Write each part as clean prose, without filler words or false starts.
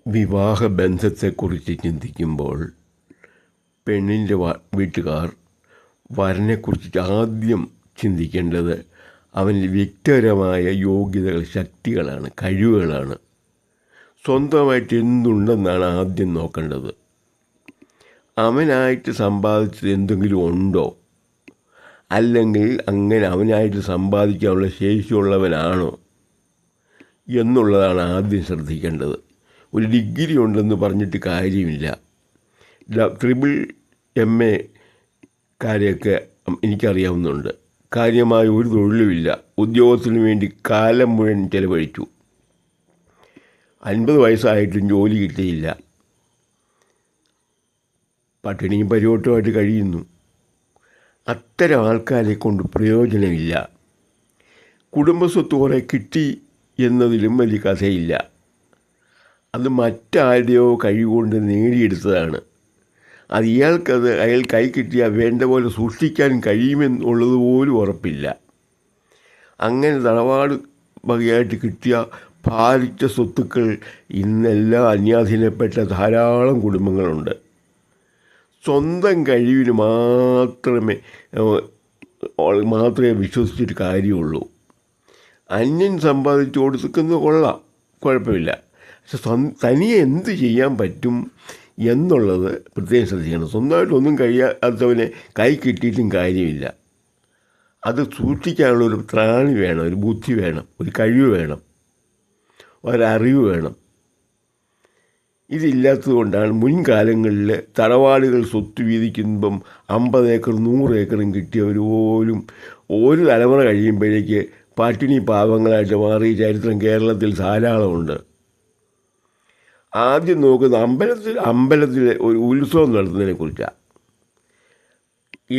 വിവാഹബന്ധത്തെക്കുറിച്ച് ചിന്തിക്കുമ്പോൾ പെണ്ണിൻ്റെ വീട്ടുകാർ വരനെക്കുറിച്ച് ആദ്യം ചിന്തിക്കേണ്ടത് അവനിൽ വ്യക്തിപരമായ യോഗ്യതകൾ, ശക്തികളാണ്, കഴിവുകളാണ്. സ്വന്തമായിട്ട് എന്തുണ്ടെന്നാണ് ആദ്യം നോക്കേണ്ടത്. അവനായിട്ട് സമ്പാദിച്ചത് എന്തെങ്കിലും ഉണ്ടോ, അല്ലെങ്കിൽ അങ്ങനെ അവനായിട്ട് സമ്പാദിക്കാനുള്ള ശേഷിയുള്ളവനാണോ എന്നുള്ളതാണ് ആദ്യം ശ്രദ്ധിക്കേണ്ടത്. ഒരു ഡിഗ്രി ഉണ്ടെന്ന് പറഞ്ഞിട്ട് കാര്യമില്ല. MA കാര്യമൊക്കെ എനിക്കറിയാവുന്നുണ്ട്. കാര്യമായ ഒരു തൊഴിലുമില്ല. ഉദ്യോഗത്തിന് വേണ്ടി കാലം മുഴുവൻ ചിലവഴിച്ചു. 50 വയസ്സായിട്ടും ജോലി കിട്ടിയില്ല. പട്ടിണിയും പരിവട്ടമായിട്ട് കഴിയുന്നു. അത്തരം ആൾക്കാരെ കൊണ്ട് പ്രയോജനമില്ല. കുടുംബസ്വത്ത് കുറേ കിട്ടി എന്നതിലും വലിയ കഥയില്ല. അത് മറ്റാരുടെയോ കഴിവുകൊണ്ട് നേടിയെടുത്തതാണ്. അത് അയാൾ കൈ കിട്ടിയാൽ വേണ്ട പോലെ സൂക്ഷിക്കാൻ കഴിയുമെന്നുള്ളത് പോലും ഉറപ്പില്ല. അങ്ങനെ തറവാട് വകയായിട്ട് കിട്ടിയ ഭാരിച്ച സ്വത്തുക്കൾ ഇന്നെല്ലാം അന്യാധീനപ്പെട്ട ധാരാളം കുടുംബങ്ങളുണ്ട്. സ്വന്തം കഴിവിന് മാത്രമേ വിശ്വസിച്ചിട്ട് കാര്യമുള്ളൂ. അന്യൻ സമ്പാദിച്ചു കൊടുക്കുന്നത് കൊള്ളാം, കുഴപ്പമില്ല. പക്ഷെ തനിയെ എന്ത് ചെയ്യാൻ പറ്റും എന്നുള്ളത് പ്രത്യേകം ശ്രദ്ധിക്കണം. സ്വന്തമായിട്ടൊന്നും കഴിയാത്തവനെ കൈ കിട്ടിയിട്ടും കാര്യമില്ല. അത് സൂക്ഷിക്കാനുള്ളൊരു ത്രാണി വേണം, ഒരു ബുദ്ധി വേണം, ഒരു കഴിവ് വേണം, ഒരറിവ് വേണം. ഇതില്ലാത്തത് കൊണ്ടാണ് മുൻകാലങ്ങളിൽ തറവാടുകൾ സ്വത്ത് വീതിക്കുമ്പം 50 ഏക്കർ 100 ഏക്കറും കിട്ടിയവർ പോലും ഒരു തലമുറ കഴിയുമ്പോഴേക്ക് പട്ടിണി പാവങ്ങളായിട്ട് മാറിയ ചരിത്രം കേരളത്തിൽ ധാരാളമുണ്ട്. ആദ്യം നോക്കുന്ന അമ്പലത്തിൽ ഒരു ഉത്സവം നടത്തുന്നതിനെ കുറിച്ചാണ്.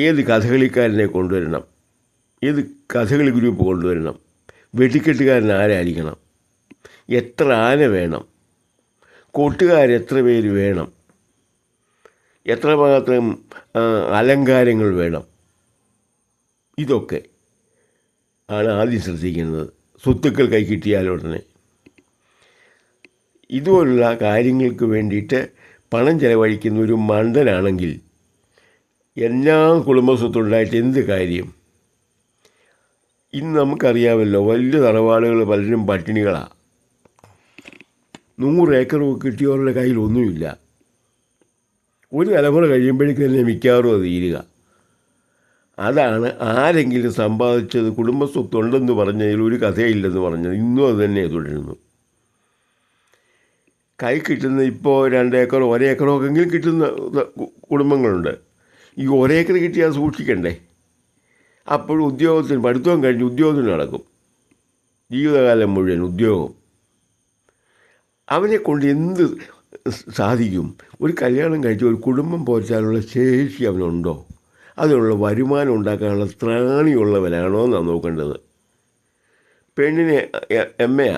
ഏത് കഥകളിക്കാരനെ കൊണ്ടുവരണം, ഏത് കഥകളി ഗ്രൂപ്പ് കൊണ്ടുവരണം, വെടിക്കെട്ടുകാരൻ ആരായിരിക്കണം, എത്ര ആന വേണം, കൊട്ടുകാരെത്ര പേര് വേണം, എത്രമാത്രം അലങ്കാരങ്ങൾ വേണം, ഇതൊക്കെ ആണ് ആദ്യം ശ്രദ്ധിക്കുന്നത്. സ്വത്തുക്കൾ കൈ കിട്ടിയാലുടനെ ഇതുപോലുള്ള കാര്യങ്ങൾക്ക് വേണ്ടിയിട്ട് പണം ചെലവഴിക്കുന്ന ഒരു മണ്ടനാണെങ്കിൽ എല്ലാ കുടുംബസ്വത്തുണ്ടായിട്ട് എന്ത് കാര്യം? ഇന്ന് നമുക്കറിയാമല്ലോ, വലിയ തറവാടുകൾ പലരും പട്ടിണികളാണ്. 100 ഏക്കറൊക്കെ കിട്ടിയവരുടെ കയ്യിലൊന്നുമില്ല. ഒരു തലമുറ കഴിയുമ്പോഴേക്കും തന്നെ മിക്കവാറും അത് തീരുക. അതാണ് ആരെങ്കിലും സമ്പാദിച്ചത് കുടുംബസ്വത്തുണ്ടെന്ന് പറഞ്ഞതിൽ ഒരു കഥയില്ലെന്ന് പറഞ്ഞത്. ഇന്നും അത് തന്നെ തുടരുന്നു. കൈ കിട്ടുന്ന ഇപ്പോൾ 2 ഏക്കറോ 1 ഏക്കറോ എങ്കിലും കിട്ടുന്ന കുടുംബങ്ങളുണ്ട്. ഈ 1 ഏക്കർ കിട്ടിയാൽ സൂക്ഷിക്കണ്ടേ? അപ്പോഴും പഠിത്തവും കഴിഞ്ഞ് ഉദ്യോഗത്തിന് നടക്കും. ജീവിതകാലം മുഴുവൻ ഉദ്യോഗം. അവനെ കൊണ്ട് എന്ത് സാധിക്കും? ഒരു കല്യാണം കഴിച്ച് ഒരു കുടുംബം പോറ്റാനുള്ള ശേഷി അവനുണ്ടോ? അതിനുള്ള വരുമാനം ഉണ്ടാക്കാനുള്ള ത്രാണിയുള്ളവനാണോ എന്നാണ് നോക്കേണ്ടത്. പെണ്ണിനെ MA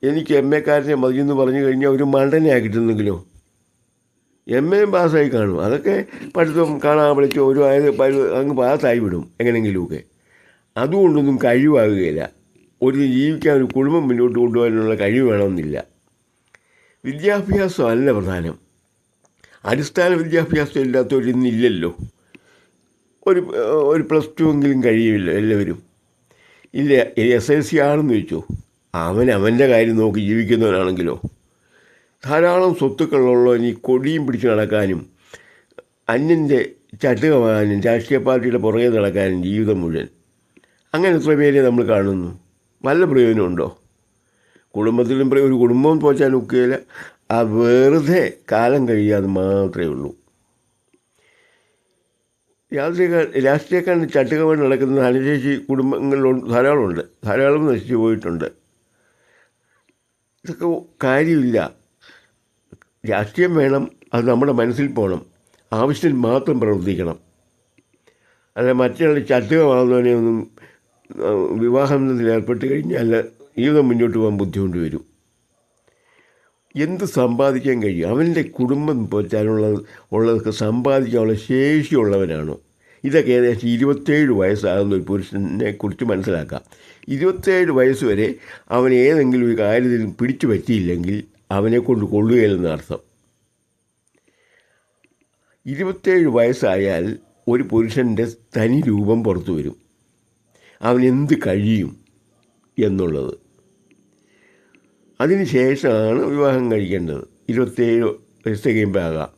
എനിക്ക് MA കാരനെ മതിയെന്ന് പറഞ്ഞു കഴിഞ്ഞാൽ ഒരു മണ്ടനെയാണ് കിട്ടുന്നെങ്കിലോ? MA പാസ്സായി കാണും. അതൊക്കെ പഠിത്തം കാണാൻ വിളിച്ച് ഒരു അങ്ങ് പാസ്സായി വിടും എങ്ങനെയെങ്കിലുമൊക്കെ. അതുകൊണ്ടൊന്നും കഴിവാകുകയില്ല. ഒരു ജീവിക്കാൻ ഒരു കുടുംബം മുന്നോട്ട് കൊണ്ടുപോകാനുള്ള കഴിവ് വേണമെന്നില്ല. വിദ്യാഭ്യാസമല്ല പ്രധാനം. അടിസ്ഥാന വിദ്യാഭ്യാസം ഇല്ലാത്തവരിന്നില്ലല്ലോ. ഒരു +2 എങ്കിലും കഴിയില്ല എല്ലാവരും. ഇല്ല, SLC ആണെന്ന് വെച്ചോ, അവൻ്റെ കാര്യം നോക്കി ജീവിക്കുന്നവനാണെങ്കിലോ ധാരാളം സ്വത്തുക്കളുള്ളവൻ ഈ കൊടിയും പിടിച്ച് നടക്കാനും അന്യൻ്റെ ചട്ടുകമാകാനും രാഷ്ട്രീയ പാർട്ടിയുടെ പുറകെ നടക്കാനും ജീവിതം മുഴുവൻ. അങ്ങനെ എത്ര പേരെ നമ്മൾ കാണുന്നു. വല്ല പ്രയോജനമുണ്ടോ? കുടുംബത്തിലും ഒരു കുടുംബവും പോറ്റാൻ ഒക്കുകയില്ല. ആ വെറുതെ കാലം കഴിയാതെ മാത്രമേ ഉള്ളൂ. രാഷ്ട്രീയക്കാരന് ചട്ടുകമായി നടക്കുന്ന ധനശേഷി കുടുംബങ്ങളിലുണ്ട്, ധാരാളം നശിച്ചു പോയിട്ടുണ്ട്. ഇതൊക്കെ കാര്യമില്ല. രാഷ്ട്രീയം വേണം, അത് നമ്മുടെ മനസ്സിൽ പോകണം, ആവശ്യത്തിന് മാത്രം പ്രവർത്തിക്കണം. അല്ല മറ്റൊരാൾ ചട്ടുകമാകുന്നവനെ ഒന്നും വിവാഹത്തിൽ ഏർപ്പെട്ട് കഴിഞ്ഞാൽ ജീവിതം മുന്നോട്ട് പോകാൻ ബുദ്ധിമുട്ട് വരും. എന്ത് സമ്പാദിക്കാൻ കഴിയും? അവൻ്റെ കുടുംബം പോറ്റാനുള്ളതൊക്കെ സമ്പാദിക്കാനുള്ള ശേഷിയുള്ളവനാണോ? ഇതൊക്കെ ഏകദേശം 27 വയസ്സാകുന്ന ഒരു പുരുഷനെ കുറിച്ച് മനസ്സിലാക്കാം. 27 വയസ്സ് വരെ അവൻ ഏതെങ്കിലും ഒരു കാര്യത്തിൽ പിടിച്ചു പറ്റിയില്ലെങ്കിൽ അവനെ കൊണ്ട് കൊള്ളുകയില്ലെന്ന അർത്ഥം. 27 വയസ്സായാൽ ഒരു പുരുഷൻ്റെ തനി രൂപം പുറത്തു വരും, അവനെന്ത് കഴിയും എന്നുള്ളത്. അതിന് ശേഷമാണ് വിവാഹം കഴിക്കേണ്ടത്. 27 വയസ്സ് കഴിയുമ്പോൾ ആകാം.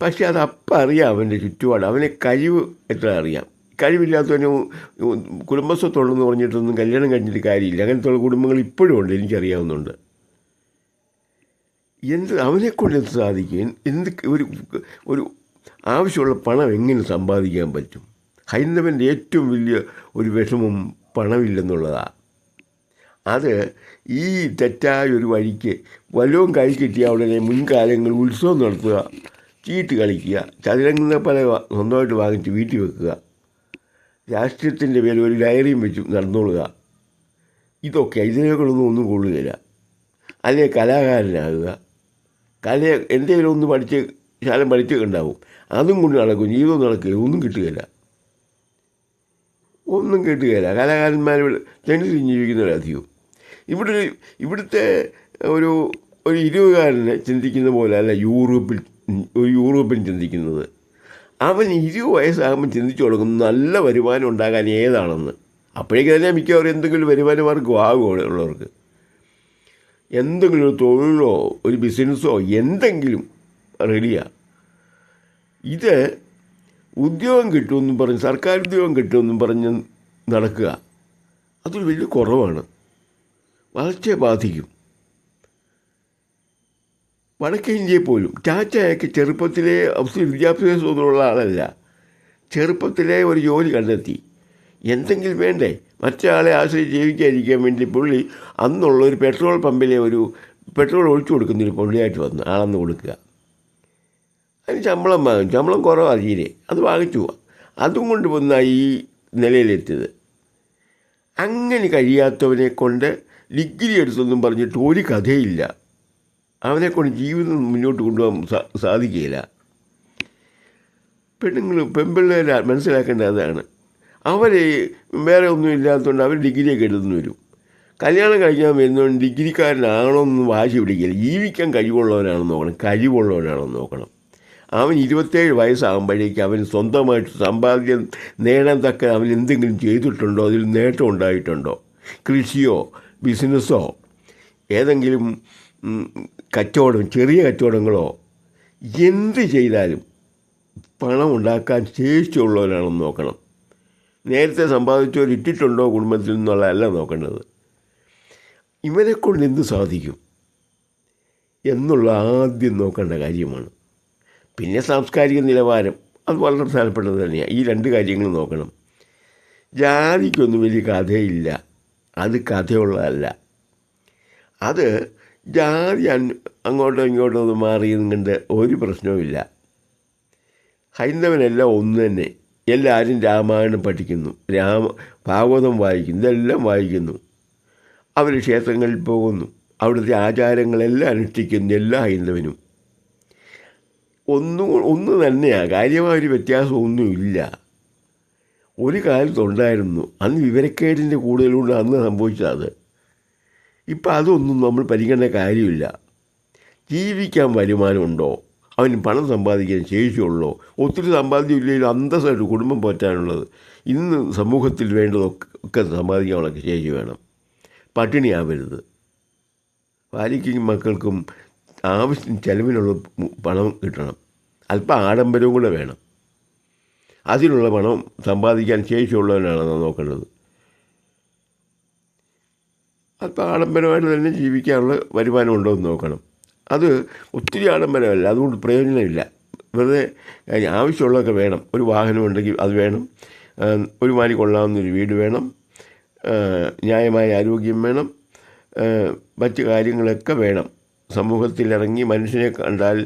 പക്ഷേ അതപ്പം അറിയാം അവൻ്റെ ചുറ്റുപാട്, അവനെ കഴിവ് എത്ര അറിയാം. കഴിവില്ലാത്തവന് കുടുംബസ്വത്തുണ്ടെന്ന് പറഞ്ഞിട്ടൊന്നും കല്യാണം കഴിഞ്ഞിട്ട് കാര്യമില്ല. അങ്ങനത്തെ കുടുംബങ്ങൾ ഇപ്പോഴും ഉണ്ട്, എനിക്കറിയാവുന്നുണ്ട്. അവനെക്കൊണ്ട് എന്ത് സാധിക്കും? ഒരു ആവശ്യമുള്ള പണം എങ്ങനെ സമ്പാദിക്കാൻ പറ്റും? ഹൈന്ദവൻ്റെ ഏറ്റവും വലിയ ഒരു വിഷമം പണമില്ലെന്നുള്ളതാണ്. അത് ഈ തെറ്റായ ഒരു വഴിക്ക് വല്ലതും കൈ കിട്ടിയ ഉടനെ മുൻകാലങ്ങളിൽ ഉത്സവം നടത്തുക, ചീട്ട് കളിക്കുക, ചതുരംഗ പല സ്വന്തമായിട്ട് വാങ്ങിച്ച് വീട്ടിൽ വെക്കുക, രാഷ്ട്രീയത്തിൻ്റെ പേരിൽ ഒരു ഡയറിയും വെച്ച് നടന്നോളുക, ഇതിനേക്കൊള്ളൊന്നും കൊള്ളുകയില്ല. അല്ലെങ്കിൽ കലാകാരനാകുക, എന്തെങ്കിലും ഒന്ന് പഠിച്ച് ശാലം പഠിച്ചൊക്കെ ഉണ്ടാവും, അതും കൊണ്ട് നടക്കും. ജീവിതം നടക്കുകയില്ല, ഒന്നും കിട്ടുകയില്ല. കലാകാരന്മാർ തെണ്ടി ജീവിക്കുന്നവരധികവും. ഇവിടുത്തെ ഒരു 20കാരനെ ചിന്തിക്കുന്ന പോലെ അല്ല യൂറോപ്യൻ ചിന്തിക്കുന്നത്. അവൻ 20 വയസ്സാകുമ്പോൾ ചിന്തിച്ചു തുടങ്ങും നല്ല വരുമാനം ഉണ്ടാകാൻ ഏതാണെന്ന്. അപ്പോഴേക്ക് തന്നെ മിക്കവാറും എന്തെങ്കിലും വരുമാനമാർക്കും ആകുള്ളവർക്ക്. എന്തെങ്കിലും ഒരു തൊഴിലോ ഒരു ബിസിനസ്സോ എന്തെങ്കിലും റെഡിയാണ്. ഇത് ഉദ്യോഗം കിട്ടുമെന്നും പറഞ്ഞ്, സർക്കാർ ഉദ്യോഗം കിട്ടുമെന്നും പറഞ്ഞ് നടക്കുക, അതൊരു വലിയ കുറവാണ്. വളർച്ചയെ ബാധിക്കും. വടക്കേ ഇന്ത്യയിൽ പോലും ചാച്ചയൊക്കെ ചെറുപ്പത്തിലെ വിദ്യാഭ്യാസമുള്ള ആളല്ല. ചെറുപ്പത്തിലെ ഒരു ജോലി കണ്ടെത്തി, എന്തെങ്കിലും വേണ്ടേ, മറ്റൊരാളെ ആശ്രയിച്ച് ജീവിക്കാതിരിക്കാൻ വേണ്ടി പുള്ളി അന്നുള്ള ഒരു പെട്രോൾ പമ്പിലെ പെട്രോൾ ഒഴിച്ചു കൊടുക്കുന്നൊരു പുള്ളിയായിട്ട് വന്ന് ആളെന്ന് കൊടുക്കുക. അതിന് ശമ്പളം വാങ്ങും. ശമ്പളം കുറവാണ് തീരെ, അത് വാങ്ങിച്ചു പോവാം. അതും കൊണ്ട് വന്ന ഈ നിലയിലെത്തിയത്. അങ്ങനെ കഴിയാത്തവനെ കൊണ്ട് ഡിഗ്രി എടുത്തൊന്നും പറഞ്ഞിട്ട് ഒരു കഥയില്ല. അവനെക്കൊണ്ട് ജീവിതം മുന്നോട്ട് കൊണ്ടുപോകാൻ സാധിക്കുകയില്ല. പെൺപിള്ളേർ മനസ്സിലാക്കേണ്ടത് അതാണ്. അവർ വേറെ ഒന്നും ഇല്ലാത്തതുകൊണ്ട് അവർ ഡിഗ്രിയൊക്കെ എടുത്തുനിന്ന് വരും. കല്യാണം കഴിക്കാൻ വരുന്നവൻ ഡിഗ്രിക്കാരനാണോ എന്ന് വാശി പിടിക്കില്ല. ജീവിക്കാൻ കഴിവുള്ളവനാണെന്ന് നോക്കണം. അവൻ 27 വയസ്സാകുമ്പോഴേക്ക് അവൻ സ്വന്തമായിട്ട് സമ്പാദ്യം നേടാൻ തക്ക അവൻ എന്തെങ്കിലും ചെയ്തിട്ടുണ്ടോ, അതിൽ നേട്ടം ഉണ്ടായിട്ടുണ്ടോ, കൃഷിയോ ബിസിനസ്സോ ഏതെങ്കിലും കച്ചവടം, ചെറിയ കച്ചവടങ്ങളോ എന്ത് ചെയ്താലും പണം ഉണ്ടാക്കാൻ ശേഷിയുള്ളവരാണെന്ന് നോക്കണം. നേരത്തെ സമ്പാദിച്ചവർ ഇട്ടിട്ടുണ്ടോ കുടുംബത്തിൽ നിന്നുള്ളതല്ല നോക്കേണ്ടത്. ഇവരെക്കൊണ്ട് എന്ത് സാധിക്കും എന്നുള്ള ആദ്യം നോക്കേണ്ട കാര്യമാണ്. പിന്നെ സാംസ്കാരിക നിലവാരം, അത് വളരെ പ്രധാനപ്പെട്ടത് തന്നെയാണ്. ഈ 2 കാര്യങ്ങൾ നോക്കണം. ജാതിക്കൊന്നും വലിയ കഥയില്ല, അത് കഥയുള്ളതല്ല. അത് ജാതി അങ്ങോട്ടോ ഇങ്ങോട്ടോ ഒന്നും മാറിയതും കണ്ട് ഒരു പ്രശ്നവുമില്ല. ഹൈന്ദവനെല്ലാം ഒന്ന് തന്നെ. എല്ലാവരും രാമായണം പഠിക്കുന്നു, ഭാഗവതം വായിക്കുന്നു, ഇതെല്ലാം വായിക്കുന്നു. അവർ ക്ഷേത്രങ്ങളിൽ പോകുന്നു, അവിടുത്തെ ആചാരങ്ങളെല്ലാം അനുഷ്ഠിക്കുന്നു. എല്ലാ ഹൈന്ദവനും ഒന്ന് തന്നെയാണ്. കാര്യമായൊരു വ്യത്യാസമൊന്നുമില്ല. ഒരു കാലത്തുണ്ടായിരുന്നു, അന്ന് വിവരക്കേടിൻ്റെ കൂടുതലുകൊണ്ട് അന്ന് സംഭവിച്ചത്. ഇപ്പം അതൊന്നും നമ്മൾ പരിഗണന കാര്യമില്ല. ജീവിക്കാൻ വരുമാനമുണ്ടോ, അവന് പണം സമ്പാദിക്കാൻ ശേഷിയുള്ളോ, ഒത്തിരി സമ്പാദ്യം ഇല്ലെങ്കിലും അന്തസ്സായിട്ട് കുടുംബം പോറ്റാനുള്ളത്. ഇന്ന് സമൂഹത്തിൽ വേണ്ടതൊക്കെ സമ്പാദിക്കാനുള്ള ശേഷി വേണം. പട്ടിണിയാവരുത്. ഭാര്യയ്ക്കും മക്കൾക്കും ആവശ്യം ചെലവിനുള്ള പണം കിട്ടണം. അല്പം ആഡംബരവും കൂടെ വേണം. അതിനുള്ള പണം സമ്പാദിക്കാൻ ശേഷിയുള്ളവനാണ് നോക്കേണ്ടത്. അല്പം ആഡംബരമായിട്ട് തന്നെ ജീവിക്കാനുള്ള വരുമാനം ഉണ്ടോ എന്ന് നോക്കണം. അത് ഒത്തിരി ആഡംബരമല്ല, അതുകൊണ്ട് പ്രയോജനമില്ല. വെറുതെ ആവശ്യമുള്ളതൊക്കെ വേണം. ഒരു വാഹനം ഉണ്ടെങ്കിൽ അത് വേണം, ഒരുമാതിരി കൊള്ളാവുന്നൊരു വീട് വേണം, ന്യായമായ ആരോഗ്യം വേണം, മറ്റ് കാര്യങ്ങളൊക്കെ വേണം. സമൂഹത്തിലിറങ്ങി മനുഷ്യനെ കണ്ടാൽ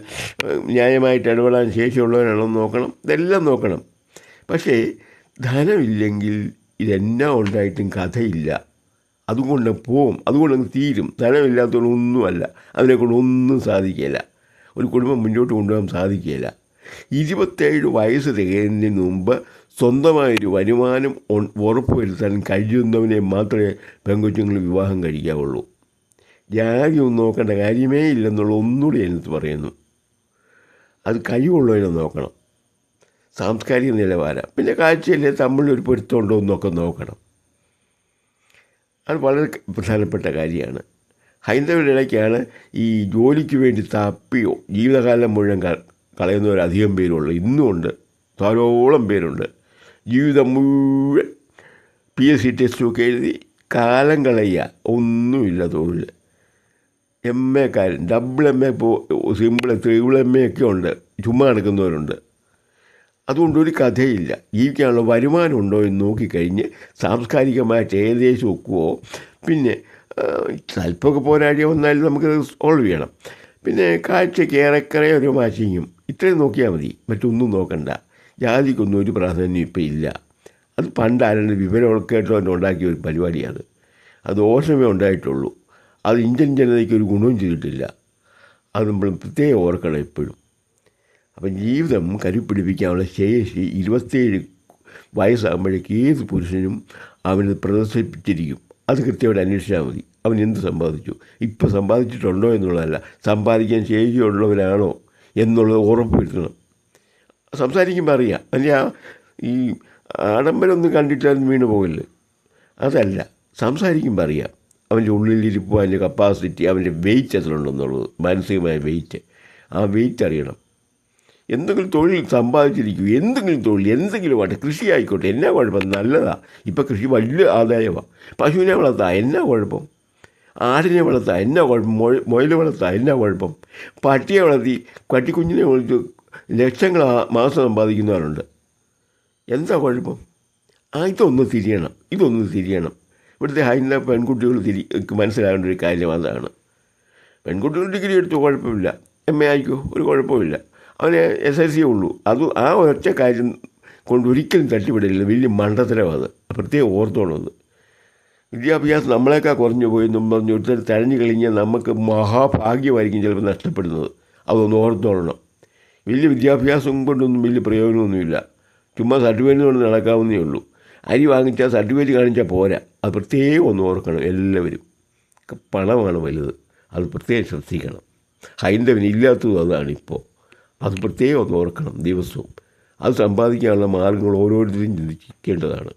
ന്യായമായിട്ട് ഇടപെടാൻ ശേഷിയുള്ളവരാണോ നോക്കണം. ഇതെല്ലാം നോക്കണം. പക്ഷേ ധനമില്ലെങ്കിൽ ഇതെല്ലാം ഉണ്ടായിട്ടും കഥയില്ല. അതുകൊണ്ട് പോവും, അതുകൊണ്ടങ്ങ് തീരും. ധനമില്ലാത്തതൊന്നുമല്ല, അതിനെക്കൊണ്ട് ഒന്നും സാധിക്കില്ല. ഒരു കുടുംബം മുന്നോട്ട് കൊണ്ടുപോകാൻ സാധിക്കില്ല. 27 വയസ്സ് തികയുന്നതിന് മുമ്പ് സ്വന്തമായൊരു വരുമാനം ഉറപ്പുവരുത്താൻ കഴിയുന്നവനെ മാത്രമേ പെൺകൊച്ചുങ്ങൾ വിവാഹം കഴിക്കാവുള്ളൂ. ജാതി ഒന്നും നോക്കേണ്ട കാര്യമേ ഇല്ലെന്നുള്ള ഒന്നുകൂടി എനിക്ക് പറയുന്നു. അത് കഴിവുള്ളവരെ നോക്കണം, സാംസ്കാരിക നിലവാരം, പിന്നെ കാഴ്ചയില്ലേ തമ്മിലൊരു പൊരുത്തമുണ്ടോ എന്നൊക്കെ നോക്കണം. അത് വളരെ പ്രധാനപ്പെട്ട കാര്യമാണ്. ഹൈന്ദവരുടെ ഇടയ്ക്കാണ് ഈ ജോലിക്ക് വേണ്ടി തപ്പിയോ ജീവിതകാലം മുഴുവൻ കളയുന്നവരധികം പേരുള്ളൂ. ഇന്നുമുണ്ട്, ധാരാളം പേരുണ്ട്. ജീവിതം മുഴുവൻ PSC ടെസ്റ്റൊക്കെ എഴുതി കാലം കളയുക, ഒന്നുമില്ല തൊഴിൽ. MA കാരൻ, double MA, simple triple MA ഒക്കെ ഉണ്ട്, ചുമ്മാ നടക്കുന്നവരുണ്ട്. അതുകൊണ്ടൊരു കഥയില്ല. ജീവിക്കാനുള്ള വരുമാനം ഉണ്ടോ എന്ന് നോക്കിക്കഴിഞ്ഞ് സാംസ്കാരികമായിട്ട് ഏകദേശം ഒക്കുവോ, പിന്നെ സ്വല്പമൊക്കെ പോരാടി വന്നാലും നമുക്ക് സോൾവ് ചെയ്യണം. പിന്നെ കാഴ്ചയ്ക്ക് ഏറെക്കുറെ ഒരു മാച്ചിങ്ങും, ഇത്രയും നോക്കിയാൽ മതി, മറ്റൊന്നും നോക്കണ്ട. ജാതിക്കൊന്നും ഒരു പ്രാധാന്യം ഇപ്പം ഇല്ല. അത് പണ്ടാരുടെ വിവരമൊക്കെ ആയിട്ട് ഉണ്ടാക്കിയ ഒരു പരിപാടിയാണ്. അത് ദോഷമേ ഉണ്ടായിട്ടുള്ളൂ. അത് ഇന്ത്യൻ ജനതയ്ക്ക് ഒരു ഗുണവും ചെയ്തിട്ടില്ല. അത് നമ്മൾ പ്രത്യേകം ഓർക്കണം എപ്പോഴും. അപ്പം ജീവിതം കരുപ്പിടിപ്പിക്കാനുള്ള ശേഷി 27 വയസ്സാകുമ്പോഴേക്ക് ഏത് പുരുഷനും അവന് പ്രദർശിപ്പിച്ചിരിക്കും. അത് കൃത്യമായിട്ട് അന്വേഷിച്ചാൽ മതി. അവൻ എന്ത് സമ്പാദിച്ചു, ഇപ്പോൾ സമ്പാദിച്ചിട്ടുണ്ടോ എന്നുള്ളതല്ല, സമ്പാദിക്കാൻ ശേഷിയുള്ളവരാണോ എന്നുള്ളത് ഉറപ്പ് വരുത്തണം. സംസാരിക്കുമ്പോൾ അറിയാം. അല്ല ഈ ആഡംബരമൊന്നും കണ്ടിട്ടൊന്നും വീണ് പോകല്ലേ, അതല്ല. സംസാരിക്കുമ്പോൾ അറിയാം അവൻ്റെ ഉള്ളിലിരിപ്പോൾ, അവൻ്റെ കപ്പാസിറ്റി, അവൻ്റെ വെയിറ്റ് എത്രയുണ്ടെന്നുള്ളത്, മാനസികമായ വെയിറ്റ്. ആ വെയിറ്റ് അറിയണം. എന്തെങ്കിലും തൊഴിൽ സമ്പാദിച്ചിരിക്കും, എന്തെങ്കിലും തൊഴിൽ, എന്തെങ്കിലും ആട്ടെ, കൃഷി ആയിക്കോട്ടെ, എന്നാ കുഴപ്പം, നല്ലതാണ്. ഇപ്പം കൃഷി വലിയ ആദായമാണ്. പശുവിനെ വളർത്താം, എന്നാ കുഴപ്പം. ആടിനെ വളർത്താം, എന്നാ കുഴപ്പം. മുയൽ വളർത്താം, എന്നാ കുഴപ്പം. പട്ടിയെ വളർത്തി, പട്ടിക്കുഞ്ഞിനെ വളർത്തി ലക്ഷങ്ങൾ മാസം സമ്പാദിക്കുന്നവരുണ്ട്. എന്താ കുഴപ്പം? ഇതൊന്ന് തിരിയണം. ഇവിടുത്തെ ഹൈന്ദവ പെൺകുട്ടികൾ മനസ്സിലാകേണ്ട ഒരു കാര്യം അതാണ്. പെൺകുട്ടികൾ ഡിഗ്രി എടുത്തു, കുഴപ്പമില്ല. MA ആയിക്കോ, ഒരു കുഴപ്പമില്ല. അവന് SSLC ഉള്ളൂ. അത് ആ ഒറ്റ കാര്യം കൊണ്ട് ഒരിക്കലും തട്ടിവിടില്ല. വലിയ മണ്ടത്തരം അത്. പ്രത്യേകം ഓർത്തോണത്. വിദ്യാഭ്യാസം നമ്മളെക്കാൾ കുറഞ്ഞു പോയെന്നും പറഞ്ഞ് ഒരുത്തരം തഴഞ്ഞു കഴിഞ്ഞാൽ നമുക്ക് മഹാഭാഗ്യമായിരിക്കും ചിലപ്പോൾ നഷ്ടപ്പെടുന്നത്. അതൊന്ന് ഓർത്തോളണം. വലിയ വിദ്യാഭ്യാസം കൊണ്ടൊന്നും വലിയ പ്രയോജനമൊന്നുമില്ല. ചുമ്മാ സർട്ടിഫിക്കറ്റ് കൊണ്ട് നടക്കാവുന്നേ ഉള്ളൂ. അരി വാങ്ങിച്ചാൽ സർട്ടിഫിക്കറ്റ് കാണിച്ചാൽ പോരാ. അത് പ്രത്യേകം ഒന്ന് ഓർക്കണം എല്ലാവരും. പണമാണ് വലുത്, അത് പ്രത്യേകം ശ്രദ്ധിക്കണം. ഹൈന്ദവന് ഇല്ലാത്തതും അതാണിപ്പോൾ. അത് പ്രത്യേകം ഒന്ന് ഓർക്കണം ദിവസവും. അത് സമ്പാദിക്കാനുള്ള മാർഗ്ഗങ്ങൾ ഓരോരുത്തരും ചിന്തിക്കേണ്ടതാണ്.